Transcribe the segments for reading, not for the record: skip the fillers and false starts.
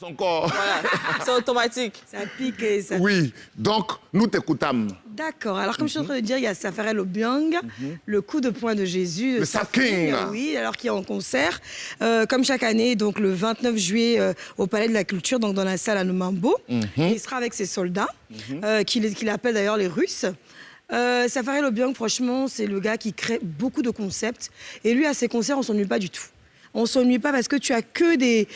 son corps. Voilà, c'est automatique. Ça pique et ça... Oui, donc nous t'écoutons. D'accord. Alors, comme je suis en train de dire, il y a Safarel Obiang, le coup de poing de Jésus. Le Saking. Oui, alors qui est en concert. Comme chaque année, donc le 29 juillet, au Palais de la Culture, donc dans la salle à Numambo. Il sera avec ses soldats, qu'il appelle d'ailleurs les Russes. Safarel Obiang, franchement, c'est le gars qui crée beaucoup de concepts. Et lui, à ses concerts, on ne s'ennuie pas du tout. On s'ennuie pas parce que tu as que des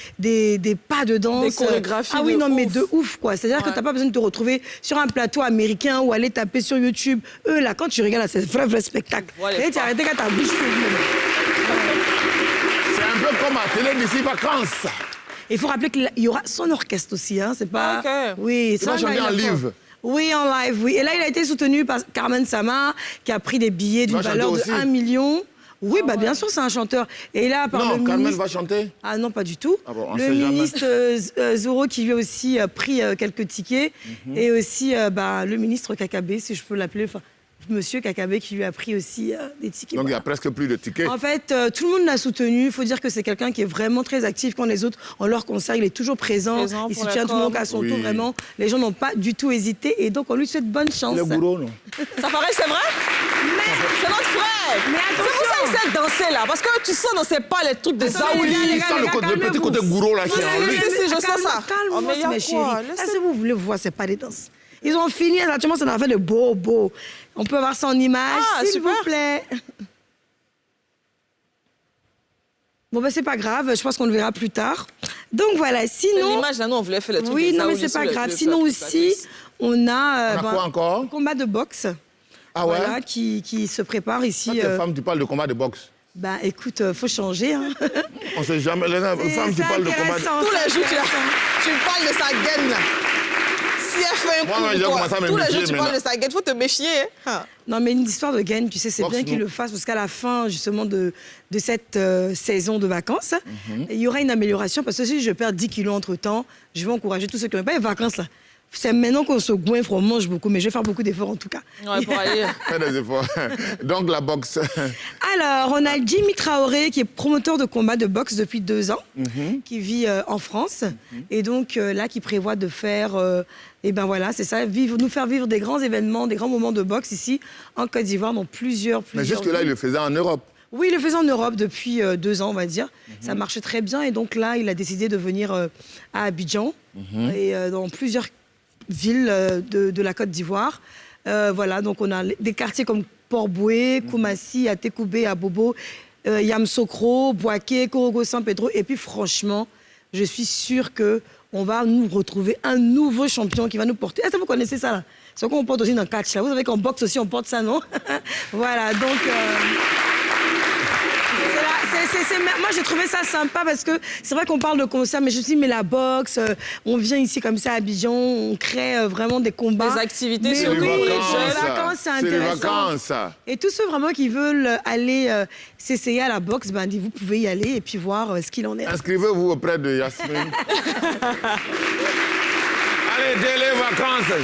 pas de danse. Des chorégraphies. Ah oui, de non, ouf. mais de ouf, quoi. C'est-à-dire que tu n'as pas besoin de te retrouver sur un plateau américain ou aller taper sur YouTube. Eux, là, quand tu regardes, c'est vrai spectacle. Voilà, Et tu arrêtes quand ta bouche C'est un peu comme à télé d'ici vacances. Il faut rappeler qu'il y aura son orchestre aussi, hein. C'est pas... Ah, ok. Oui, Il va chanter en live. Oui, en live, oui. Et là, il a été soutenu par Carmen Sama, qui a pris des billets d'une va chanter valeur de aussi. 1 million. Oui, bah, bien sûr, c'est un chanteur. Et là, par Non, le Carmen ministre... va chanter. Ah non, pas du tout. Ah bon, on le sait jamais. ministre Zoro qui lui a aussi pris quelques tickets. Et aussi le ministre Kakabe, si je peux l'appeler, enfin, monsieur Kakabe qui lui a pris aussi des tickets. Donc il n'y Voilà. a presque plus de tickets. En fait, tout le monde l'a soutenu. Il faut dire que c'est quelqu'un qui est vraiment très actif. Quand les autres, en leur concert, il est toujours présent. Présent Il pour la soutient tout le monde com. à son Oui. tour, vraiment. Les gens n'ont pas du tout hésité. Et donc, on lui souhaite bonne chance. Le bourreau, non. Ça paraît, c'est vrai? C'est notre frère. Mais C'est pour ça qu'il sait danser là. Parce que tu sens dans ses pas les trucs de Zaouli. Il sent le petit côté gourou là qui est en lui. Si, je sens ça. Calme-moi, Oh, mais y a mes quoi? chéris. Est-ce que vous voulez voir, c'est pas des danses. Ils ont fini, actuellement, c'est dans la fin de beau. On peut avoir son image, Ah, s'il super. vous plaît. Bon, ben, c'est pas grave. Je pense qu'on le verra plus tard. Donc, voilà. Sinon... L'image là, nous, on voulait faire le truc Oui, de non, mais Zaouli c'est sous pas le- grave. le Sinon peuple, aussi, on a... On a quoi encore? un combat de boxe. Ah ouais? Voilà, qui se prépare ici. Quand t'es femme, tu parles de combat de boxe. Bah, écoute, faut changer. Hein. On sait jamais. Les femmes, tu C'est parles de combat de... intéressant, Tous les c'est jours, intéressant. tu parles de sa gaine là. Si elle fait un Moi, coup, j'ai toi, commencé à me tous les méfier jours, tu parles maintenant. de sa gaine. Faut te méfier. Hein. Non, mais une histoire de gain, tu sais, c'est Boxe, bien qu'il non. le fasse parce qu'à la fin, justement, de cette saison de vacances, il y aura une amélioration parce que si je perds 10 kilos entre-temps, je vais encourager tous ceux qui n'ont pas les vacances, là. C'est maintenant qu'on se goinfre, on mange beaucoup, mais je vais faire beaucoup d'efforts en tout cas. Ouais, pour aller. Fais des efforts. Donc la boxe. Alors, on a Jimmy Traoré, qui est promoteur de combat de boxe depuis 2 ans, qui vit en France, et donc là, qui prévoit de faire, et ben voilà, c'est ça, nous faire vivre des grands événements, des grands moments de boxe ici, en Côte d'Ivoire, dans plusieurs Mais jusque-là, il villes. le faisait en Europe. Oui, il le faisait en Europe depuis 2 ans, on va dire. Ça marchait très bien, et donc là, il a décidé de venir à Abidjan, et dans plusieurs villes de la Côte d'Ivoire. Voilà, donc on a des quartiers comme Port-Boué, Koumassi, Atekoubé, Abobo, Yamsokro, Boaké, Korogo, San Pedro. Et puis franchement, je suis sûre qu'on va nous retrouver un nouveau champion qui va nous porter. Est-ce que vous connaissez ça là? C'est qu'on porte aussi dans le catch là. Vous savez qu'en boxe aussi, on porte ça, non? Voilà, donc... moi, j'ai trouvé ça sympa parce que c'est vrai qu'on parle de concert, mais je me suis dit, mais la boxe, on vient ici comme ça à Abidjan, on crée vraiment des combats. Des activités Mais sur oui, les les jeunes. vacances, c'est C'est les intéressant. vacances. Et tous ceux vraiment qui veulent aller s'essayer à la boxe, ben, vous pouvez y aller et puis voir ce qu'il en est. Inscrivez-vous auprès de Yasmine. Allez, dès les vacances.